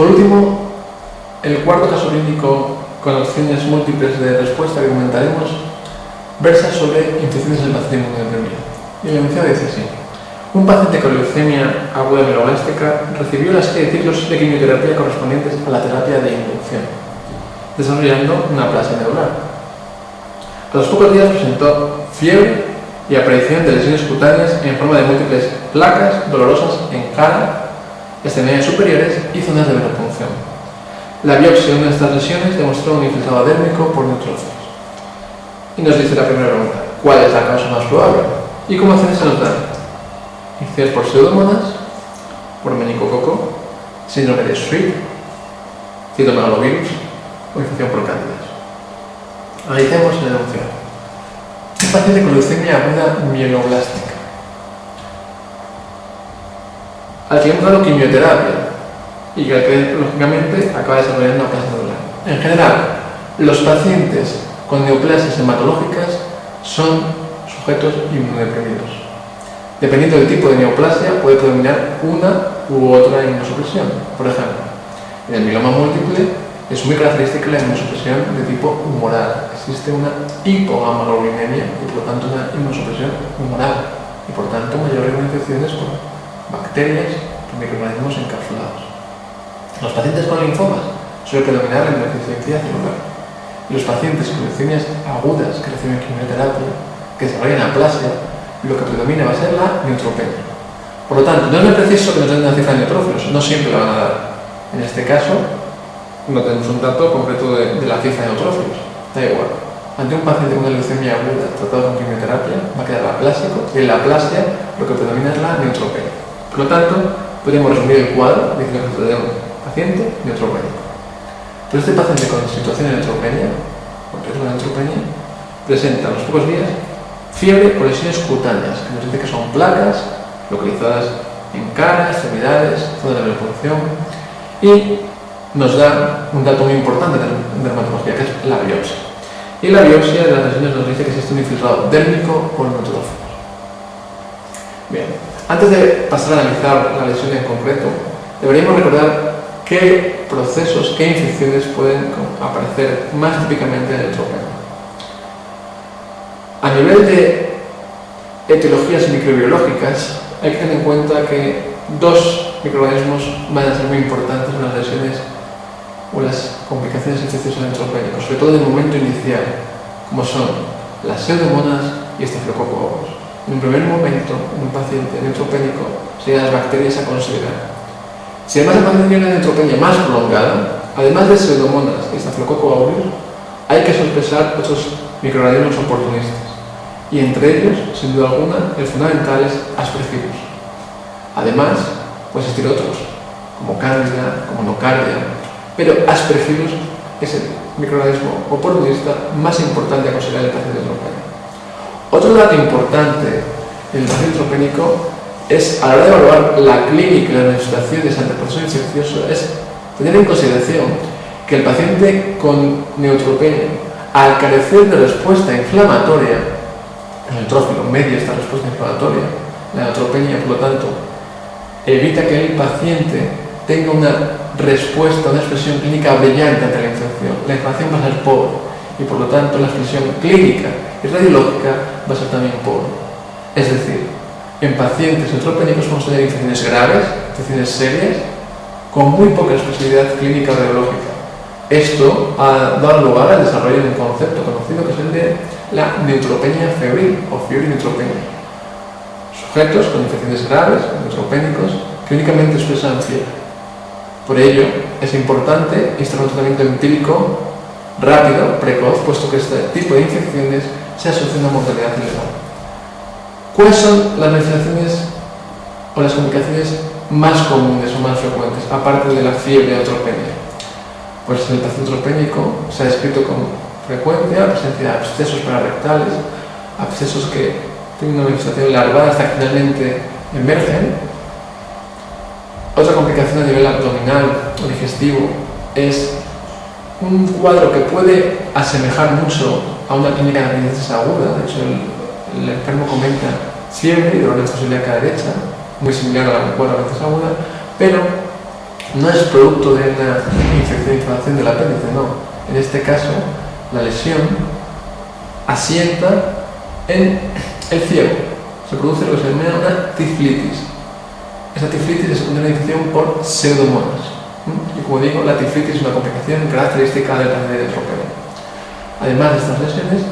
Por último, el cuarto caso clínico con opciones múltiples de respuesta que comentaremos versa sobre infecciones del paciente inmunodeprimido. Y la enunciado dice así: un paciente con leucemia aguda mieloblástica recibió la serie de ciclos de quimioterapia correspondientes a la terapia de inducción, desarrollando una aplasia medular. A los pocos días presentó fiebre y aparición de lesiones cutáneas en forma de múltiples placas dolorosas en cara, extremidades superiores y zonas de venopunción. La biopsia de una de estas lesiones demostró un infiltrado dérmico por neutrófilos. Y nos dice la primera pregunta: ¿cuál es la causa más probable? ¿Y cómo opciones se nos dan? Infecciones por pseudomonas, por meningococo, síndrome de Schwitt, citomegalovirus o infección por cándidas. Analicemos el enunciado. Un paciente con leucemia aguda mieloblástica, al que hemos dado quimioterapia y que lógicamente acaba desarrollando aplasia medular. En general, los pacientes con neoplasias hematológicas son sujetos inmunodeprimidos. Dependiendo del tipo de neoplasia, puede predominar una u otra inmunosupresión. Por ejemplo, en el mieloma múltiple es muy característica la inmunosupresión de tipo humoral. Existe una hipogamaglobulinemia y por lo tanto una inmunosupresión humoral y por tanto mayor riesgo de infecciones por bacterias y microorganismos encapsulados. En los pacientes con linfomas suele predominar la inmunodeficiencia celular. Y los pacientes con leucemias agudas que reciben quimioterapia, que desarrollan aplasia, lo que predomina va a ser la neutropenia. Por lo tanto, no es preciso que nos den una cifra de neutrófilos, no siempre la van a dar. En este caso, no tenemos un dato concreto de la cifra de neutrófilos. Da igual. Ante un paciente con una leucemia aguda tratado con quimioterapia, va a quedar aplásico y en la aplasia lo que predomina es la neutropenia. Por lo tanto, podemos resumir el cuadro diciendo que tenemos un paciente neutropénico. Pero este paciente con situación de neutropenia, con riesgo de neutropenia, presenta a los pocos días fiebre con lesiones cutáneas, que nos dice que son placas localizadas en cara, extremidades, zona de venopunción, y nos da un dato muy importante de dermatología, que es la biopsia. Y la biopsia de las lesiones nos dice que existe un infiltrado dérmico por neutrófilos. Bien, antes de pasar a analizar la lesión en concreto, deberíamos recordar qué procesos, qué infecciones pueden aparecer más típicamente en el neutropenia. A nivel de etiologías microbiológicas, hay que tener en cuenta que dos microorganismos van a ser muy importantes en las lesiones o las complicaciones infecciosas neutropénicas, sobre todo en el momento inicial, como son las pseudomonas y Staphylococcus aureus. En un primer momento, en un paciente neutropénico, serían las bacterias a considerar. Si además el paciente tiene una neutropenia más prolongada, además de pseudomonas y Staphylococcus aureus, hay que sospechar otros microorganismos oportunistas. Y entre ellos, sin duda alguna, el fundamental es Aspergillus. Además, pueden existir otros, como Candida, como Nocardia, pero Aspergillus es el microorganismo oportunista más importante a considerar en el paciente neutropénico. Otro dato importante en el paciente neutropénico es, a la hora de evaluar la clínica y las manifestaciones ante el proceso infeccioso, es tener en consideración que el paciente con neutropenia, al carecer de respuesta inflamatoria, el neutrófilo media esta respuesta inflamatoria, la neutropenia, por lo tanto, evita que el paciente tenga una respuesta, una expresión clínica brillante ante la infección. La inflamación va a ser pobre y, por lo tanto, la expresión clínica y radiológica va a ser también pobre. Es decir, en pacientes neutropénicos vamos a tener infecciones graves, infecciones serias, con muy poca expresividad clínica radiológica. Esto ha dado lugar al desarrollo de un concepto conocido que es el de la neutropenia febril o fiebre neutropenia. Sujetos con infecciones graves, neutropénicos, que únicamente expresan fiebre. Por ello, es importante instalar un tratamiento empírico rápido, precoz, puesto que este tipo de infecciones se asocian a una mortalidad elevada. ¿Cuáles son las manifestaciones o las complicaciones más comunes o más frecuentes, aparte de la fiebre neutropenia? Pues en el paciente neutropénico se ha descrito con frecuencia la presencia de abscesos pararectales, abscesos que tienen una manifestación larvada hasta que finalmente emergen. Otra complicación a nivel abdominal o digestivo es un cuadro que puede asemejar mucho a una clínica de apendicitis aguda. De hecho, el enfermo comenta fiebre y dolor de fosa ilíaca derecha, muy similar a la cuadro de apendicitis aguda, pero no es producto de una infección, inflamación del apéndice, no. En este caso, la lesión asienta en el ciego. Se produce lo que se denomina una tiflitis. Esa tiflitis es una infección por pseudomonas. Y como digo, la tiflitis es una complicación característica del cáncer de trocánter. Además de estas lesiones,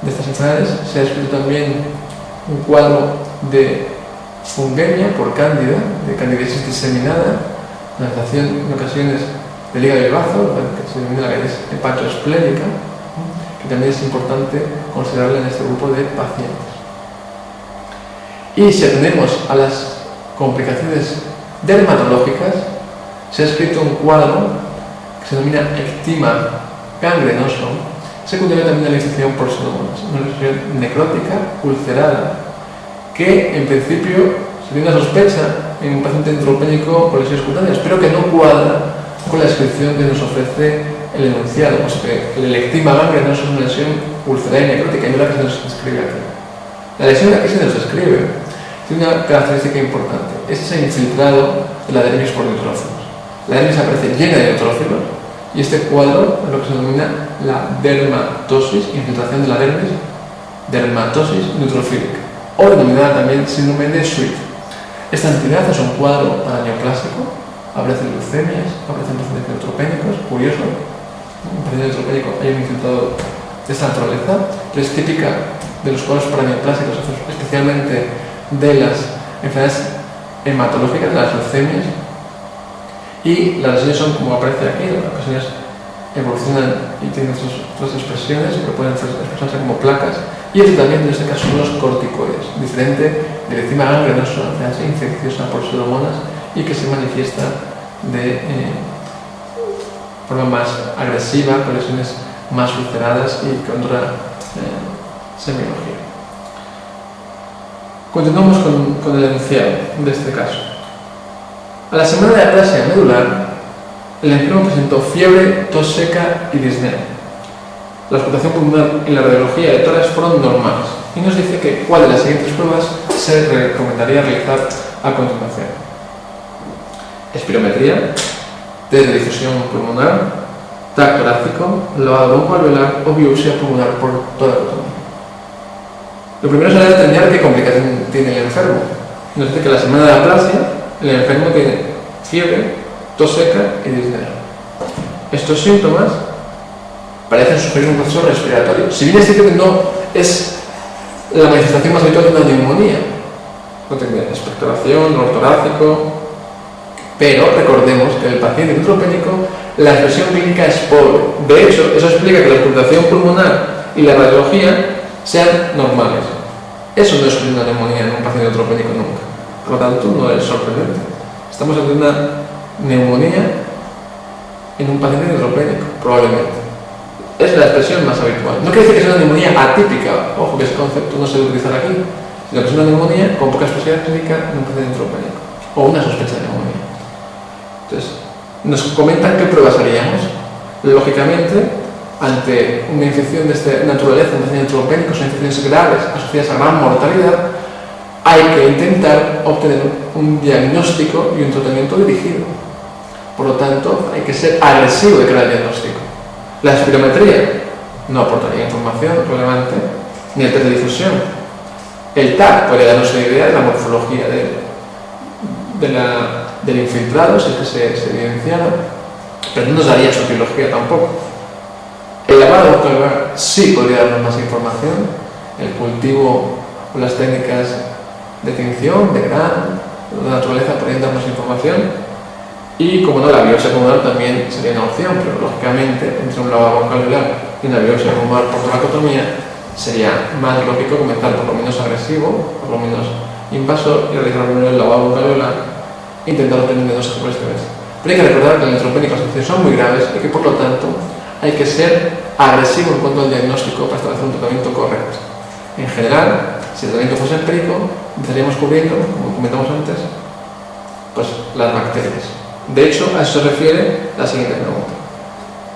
de estas enfermedades, se ha descrito también un cuadro de fungemia por cándida, de candidiasis diseminada, la afectación en ocasiones del hígado y el bazo, que se denomina la hepatoesplénica, que también es importante considerarla en este grupo de pacientes. Y si atendemos a las complicaciones dermatológicas, se ha escrito un cuadro que se denomina ectima gangrenoso, secundario también a la infección por pseudomonas, una lesión necrótica, ulcerada, que en principio se tiene una sospecha en un paciente neutropénico con lesiones cutáneas, pero que no cuadra con la descripción que nos ofrece el enunciado, pues que el ectima gangrenoso es una lesión ulcerada y necrótica, y no la que se nos describe aquí. La lesión aquí se nos describe tiene una característica importante, es ese infiltrado de la dermis por neutrófilos. La dermis aparece llena de neutrófilos, y este cuadro es lo que se denomina la dermatosis, infiltración de la dermis, dermatosis neutrofílica, o denominada también síndrome de Sweet. Esta entidad es un cuadro neoplásico, aparecen leucemias, aparecen pacientes neutropénicos, curioso, en un paciente neutropénico hay un infiltrado de esta naturaleza, pero es típica de los cuadros paraneoplásicos, especialmente de las enfermedades hematológicas, de las leucemias, y las lesiones son como aparece aquí, en ocasiones evolucionan y tienen otras expresiones, pero pueden expresarse como placas, y el tratamiento en este caso son los corticoides, diferente del ectima gangrenoso, una enfermedad infecciosa por pseudomonas y que se manifiesta de forma más agresiva, con lesiones más ulceradas y con otra semiología. Continuamos con el enunciado de este caso. A la semana de aplasia medular, el enfermo presentó fiebre, tos seca y disnea. La auscultación pulmonar y la radiología de tórax fueron normales y nos dice que cuál de las siguientes pruebas se recomendaría realizar a continuación. Espirometría, test de difusión pulmonar, TAC torácico, lavado broncoalveolar o biopsia pulmonar por toracotomía. Lo primero será determinar qué complicación tiene el enfermo. Nos dice que a la semana de aplasia el enfermo tiene fiebre, tos seca y disnea. Estos síntomas parecen sugerir un proceso respiratorio. Si bien es cierto que no es la manifestación más habitual de una neumonía, no tiene expectoración, dolor torácico, pero recordemos que en el paciente neutropénico la expresión clínica es pobre. De hecho, eso explica que la auscultación pulmonar y la radiología sean normales. Eso no es una neumonía en un paciente neutropénico nunca. Por lo tanto, no es sorprendente. Estamos ante una neumonía en un paciente neutropénico, probablemente. Es la expresión más habitual. No quiere decir que sea una neumonía atípica, ojo que ese concepto no se debe utilizar aquí, sino que es una neumonía con poca expresión clínica en un paciente neutropénico, o una sospecha de neumonía. Entonces, nos comentan qué pruebas haríamos. Lógicamente, ante una infección de esta naturaleza, un paciente neutropénico, son infecciones graves asociadas a gran mortalidad, hay que intentar obtener un diagnóstico y un tratamiento dirigido. Por lo tanto, hay que ser agresivo de cara al diagnóstico. La espirometría no aportaría información relevante, ni el test de difusión. El TAC podría darnos una idea de la morfología del infiltrado, si es que se evidenciara, pero no nos daría su biología tampoco. El lavado broncoalveolar sí podría darnos más información, el cultivo o las técnicas de tinción, de gran, de naturaleza podrían darnos información. Y, como no, la biopsia pulmonar también sería una opción, pero lógicamente, entre un lavado broncoalveolar y una biopsia pulmonar por toracotomía, sería más lógico comenzar por lo menos agresivo, por lo menos invasor, y realizar primero el lavado broncoalveolar e intentar obtener un diagnóstico por este vez. Pero hay que recordar que el neutropénico las infecciones son muy graves y que, por lo tanto, hay que ser agresivo en cuanto al diagnóstico para establecer un tratamiento correcto. En general, si el tratamiento fuese empírico, empezaríamos cubriendo, como comentamos antes, pues las bacterias. De hecho, a eso se refiere la siguiente pregunta.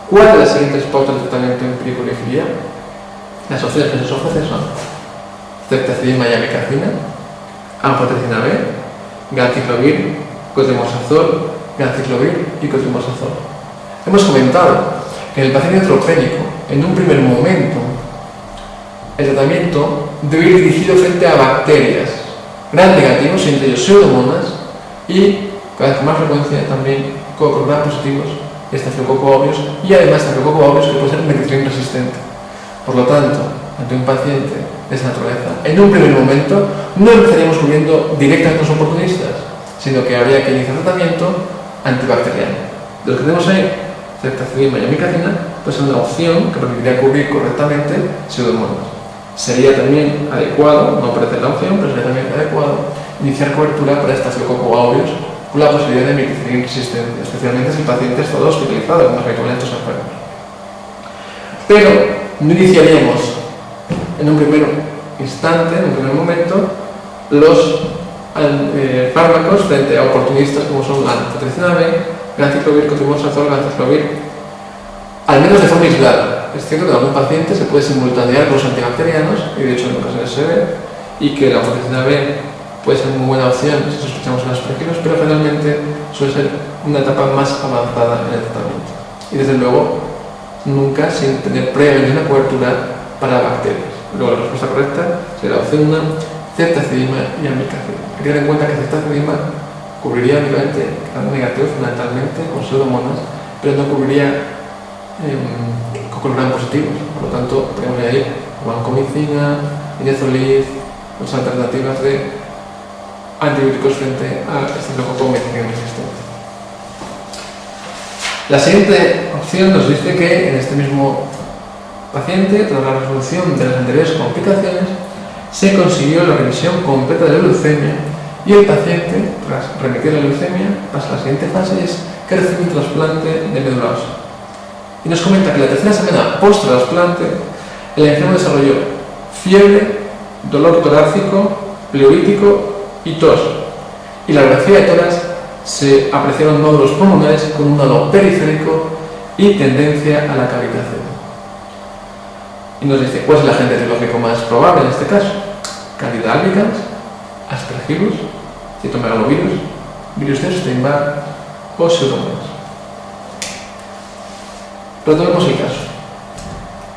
¿Cuál de las siguientes pautas de tratamiento empírico elegiría? Las opciones que se nos ofrecen son ceftazidima y amikacina, anfotericina B, galciclovir, cotrimoxazol ganciclovir y cotrimoxazol. Hemos comentado que en el paciente neutropénico, en un primer momento, el tratamiento debe ir dirigido frente a bacterias gram negativos, entre ellos pseudomonas, y cada vez con más frecuencia también cocos gram positivos, estafilococo aureus, y además estafilococo aureus que puede ser meticilin resistente. Por lo tanto, ante un paciente de esta naturaleza, en un primer momento no empezaríamos cubriendo directamente a los oportunistas, sino que habría que iniciar tratamiento antibacteriano. De los que tenemos ahí, ceftazidima y amikacina, pues es una opción que permitiría cubrir correctamente pseudomonas. Sería también adecuado, no parece la opción, pero sería también adecuado iniciar cobertura para estafilococo aureus con la posibilidad de meticilin resistencia, especialmente si el paciente está hospitalizado, como es habitual en estos enfermos. Pero no iniciaríamos en un primer instante, en un primer momento, los fármacos frente a oportunistas como son la anfotericina B, ganciclovir, cotrimoxazol, ganciclovir, al menos de forma aislada. Es cierto que en algún paciente se puede simultanear con los antibacterianos, y de hecho en ocasiones se ve, y que la anfotericina B puede ser muy buena opción si sospechamos en aspergilos, pero generalmente suele ser una etapa más avanzada en el tratamiento. Y desde luego, nunca sin tener previamente una cobertura para bacterias. Luego la respuesta correcta será la opción 1, ceftazidima y amikacina. Hay que tener en cuenta que ceftazidima cubriría únicamente gram negativo fundamentalmente con pseudomonas, pero no cubriría cocos gram positivos. Por lo tanto, podemos añadir vancomicina, inezolid, otras alternativas de antibióticos frente a estafilococo meticilin resistente. La siguiente opción nos dice que en este mismo paciente, tras la resolución de las anteriores complicaciones, se consiguió la remisión completa de la leucemia y el paciente, tras remitir la leucemia, pasa a la siguiente fase y es que recibe un trasplante de médula ósea. Y nos comenta que la tercera semana post-trasplante, el enfermo desarrolló fiebre, dolor torácico, pleurítico y tos. Y la radiografía de tórax se apreciaron nódulos pulmonares con un halo periférico y tendencia a la cavitación. Y nos dice, ¿cuál es el agente etiológico más probable en este caso? Candida albicans, Aspergillus, citomegalovirus, virus de Epstein-Barr o pseudomonas. Retomemos el caso.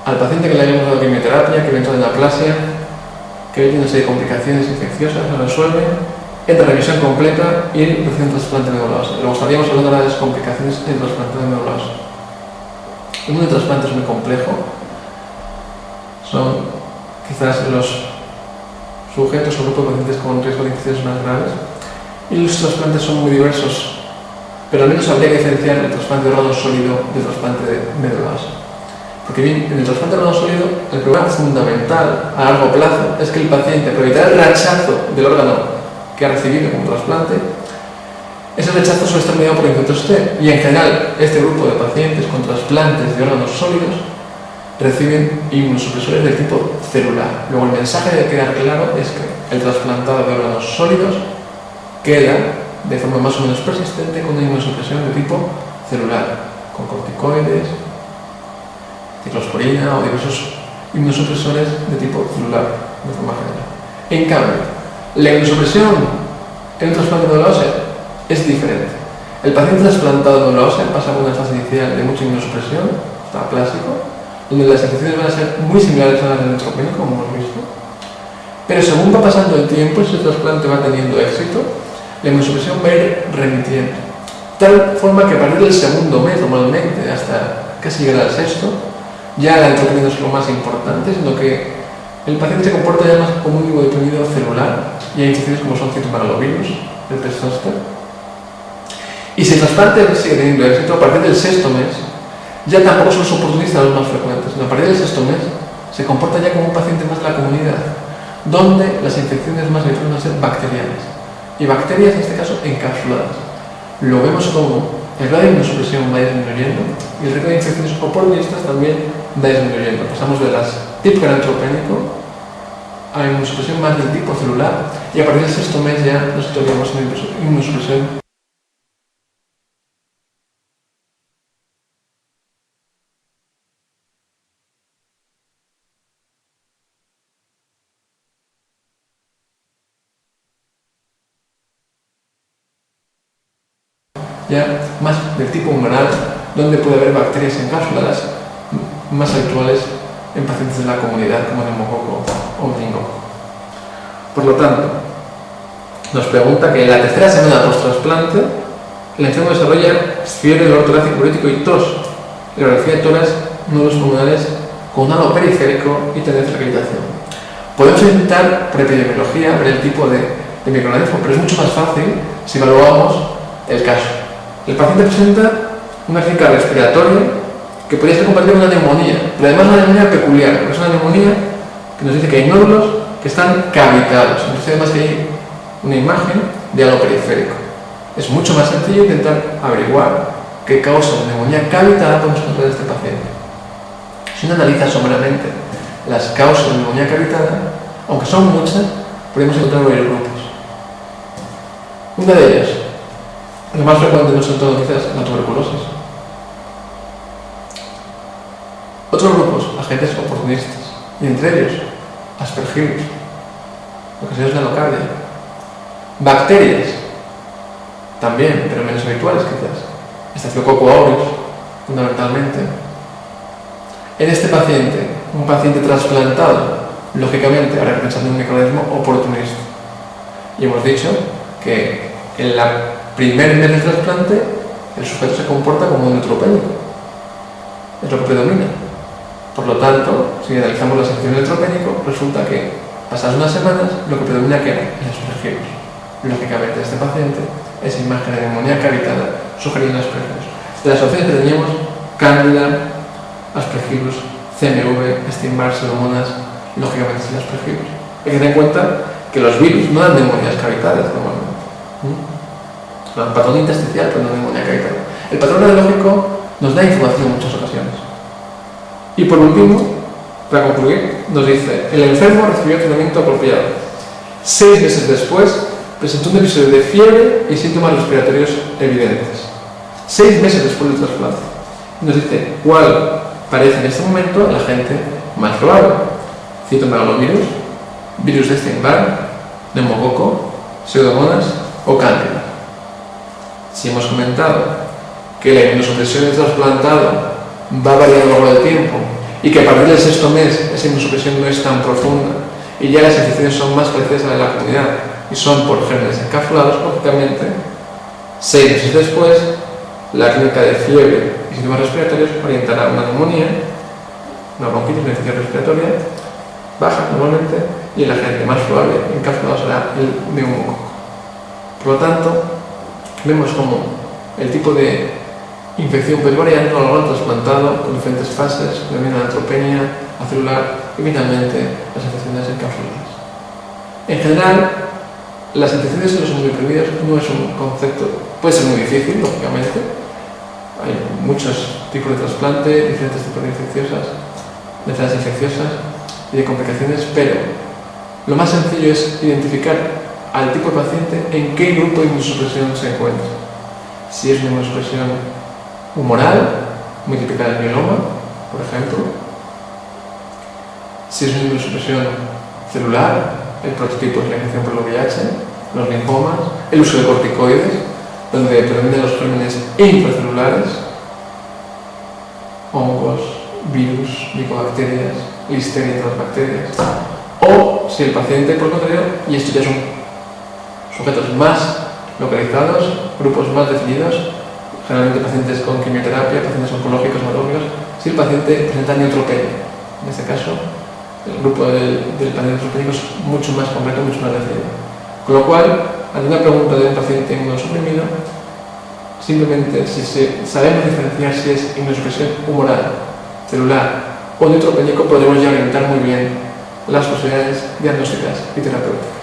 Al paciente que le habíamos dado quimioterapia, que entró en aplasia, que tiene una serie de complicaciones infecciosas, no resuelve, entra en remisión completa y recibe un trasplante de médula ósea. Luego estaríamos hablando ahora de las complicaciones del trasplante de médula ósea. El mundo de trasplante es muy complejo. Son quizás los sujetos o grupos de pacientes con riesgo de infecciones más graves. Y los trasplantes son muy diversos, pero al menos habría que diferenciar el trasplante de órgano sólido del trasplante de médula ósea. Porque bien, en el trasplante de órgano sólido, el problema fundamental a largo plazo es que el paciente, para evitar el rechazo del órgano que ha recibido como trasplante, ese rechazo suele estar mediado por infectos T. Y en general, este grupo de pacientes con trasplantes de órganos sólidos reciben inmunosupresores de tipo celular. Luego el mensaje que queda claro es que el trasplantado de órganos sólidos queda de forma más o menos persistente con una inmunosupresión de tipo celular, con corticoides, ciclosporina o diversos inmunosupresores de tipo celular, de forma general. En cambio, la inmunosupresión en un trasplante de médula ósea es diferente. El paciente trasplantado de médula ósea pasa por una fase inicial de mucha inmunosupresión, está aplásico, donde las infecciones van a ser muy similares a las del neutropénico, como hemos visto. Pero según va pasando el tiempo, si el trasplante va teniendo éxito, la inmunosupresión va a ir remitiendo. De tal forma que a partir del segundo mes, normalmente, hasta casi llegar al sexto, ya la neutropenia no es lo más importante, sino que el paciente se comporta ya más como un deprimido celular y hay infecciones como son citomegalovirus, el pez zóster. Y si el trasplante sigue teniendo éxito, a partir del sexto mes, ya tampoco son los oportunistas los más frecuentes, sino a partir del sexto mes se comporta ya como un paciente más de la comunidad, donde las infecciones más habituales van a ser bacterianas, y bacterias en este caso encapsuladas. Lo vemos como el grado de inmunosupresión va disminuyendo y el riesgo de infecciones oportunistas también va disminuyendo. Pasamos de las tipo neutropénico a inmunosupresión más del tipo celular y a partir del sexto mes ya nos situaríamos en inmunosupresión. ya más del tipo humoral, donde puede haber bacterias encapsuladas más habituales en pacientes de la comunidad como neumococo o meningococo. Por lo tanto, nos pregunta que en la tercera semana post-trasplante el enfermo desarrolla fiebre, dolor torácico, urético y tos, radiografía de tórax, nódulos pulmonares con un halo periférico y tendencia a la cavitación. Podemos intentar por epidemiología ver el tipo de microorganismo, pero es mucho más fácil si evaluamos el caso. El paciente presenta una clínica respiratoria que podría ser compatible con una neumonía, pero además una neumonía peculiar, porque es una neumonía que nos dice que hay nódulos que están cavitados. Entonces además que hay una imagen de halo periférico. Es mucho más sencillo intentar averiguar qué causa de neumonía cavitada podemos encontrar en este paciente. Si uno analiza someramente las causas de neumonía cavitada, aunque son muchas, podemos encontrar varios grupos. Una de ellas, la más frecuente no son todas quizás la tuberculosis. Otros grupos, agentes oportunistas, y entre ellos, aspergillus, ocasiones de enocardia. Bacterias, también, pero menos habituales quizás. Staphylococcus aureus, fundamentalmente. En este paciente, un paciente trasplantado, lógicamente habrá que pensar en un microorganismo oportunista. Y hemos dicho que en la primer mes del trasplante el sujeto se comporta como un neutropénico. Es lo que predomina. Por lo tanto, si analizamos la sección del neutropénico, resulta que pasadas unas semanas lo que predomina que era el aspergillus. Lógicamente, este paciente, esa imagen de neumonía cavitada sugería un aspergillus. De las opciones que teníamos, Cándida, aspergillus, CMV, Epstein-Barr, Pseudomonas, lógicamente es el aspergillus. Hay que tener en cuenta que los virus no dan neumonías cavitadas normalmente. Dan patrón intersticial, pero no neumonía cavitada. El patrón radiológico nos da información en muchas ocasiones. Y por último, para concluir, nos dice: el enfermo recibió tratamiento apropiado. 6 meses después, presentó un episodio de fiebre y síntomas respiratorios evidentes. 6 meses después del trasplante. Nos dice cuál parece en este momento el agente más probable: citomegalovirus, virus de Epstein-Barr, neumococo, pseudomonas o cándida. Si hemos comentado que la inmunosupresión del trasplantado va variando a lo largo del tiempo y que a partir del 6º mes esa inmunosupresión no es tan profunda y ya las infecciones son más parecidas a la de la comunidad y son por gérmenes encapsulados, lógicamente, 6 meses después, la clínica de fiebre y síntomas respiratorios orientará a una neumonía, una bronquitis, una infección respiratoria baja normalmente, y el agente más probable encapsulado será el neumococo. Por lo tanto, vemos como el tipo de infección puede variar a lo largo del trasplantado con diferentes fases, la neutropenia, acelular y finalmente las infecciones encapsuladas. En general, las infecciones en los inmunodeprimidos no es un concepto, puede ser muy difícil, lógicamente. Hay muchos tipos de trasplante, diferentes tipos de enfermedades infecciosas y de complicaciones, pero lo más sencillo es identificar al tipo de paciente en qué grupo de inmunosupresión se encuentra. Si es una inmunosupresión humoral, muy típica del mieloma, por ejemplo. Si es una inmunosupresión celular, el prototipo es la infección por el VIH, los linfomas, el uso de corticoides, donde predominan los gérmenes intracelulares, hongos, virus, micobacterias, listeria y otras bacterias. O si el paciente, por el contrario, y estos ya son sujetos más localizados, grupos más definidos, generalmente pacientes con quimioterapia, pacientes oncológicos, hematológicos, si el paciente presenta neutropenia. En este caso, el grupo del paciente neutropénico es mucho más completo, mucho más definido. Con lo cual, ante una pregunta de un paciente inmunosuprimido, simplemente si sabemos diferenciar si es inmunosupresión humoral, celular o neutropénico, podremos ya orientar muy bien las posibilidades diagnósticas y terapéuticas.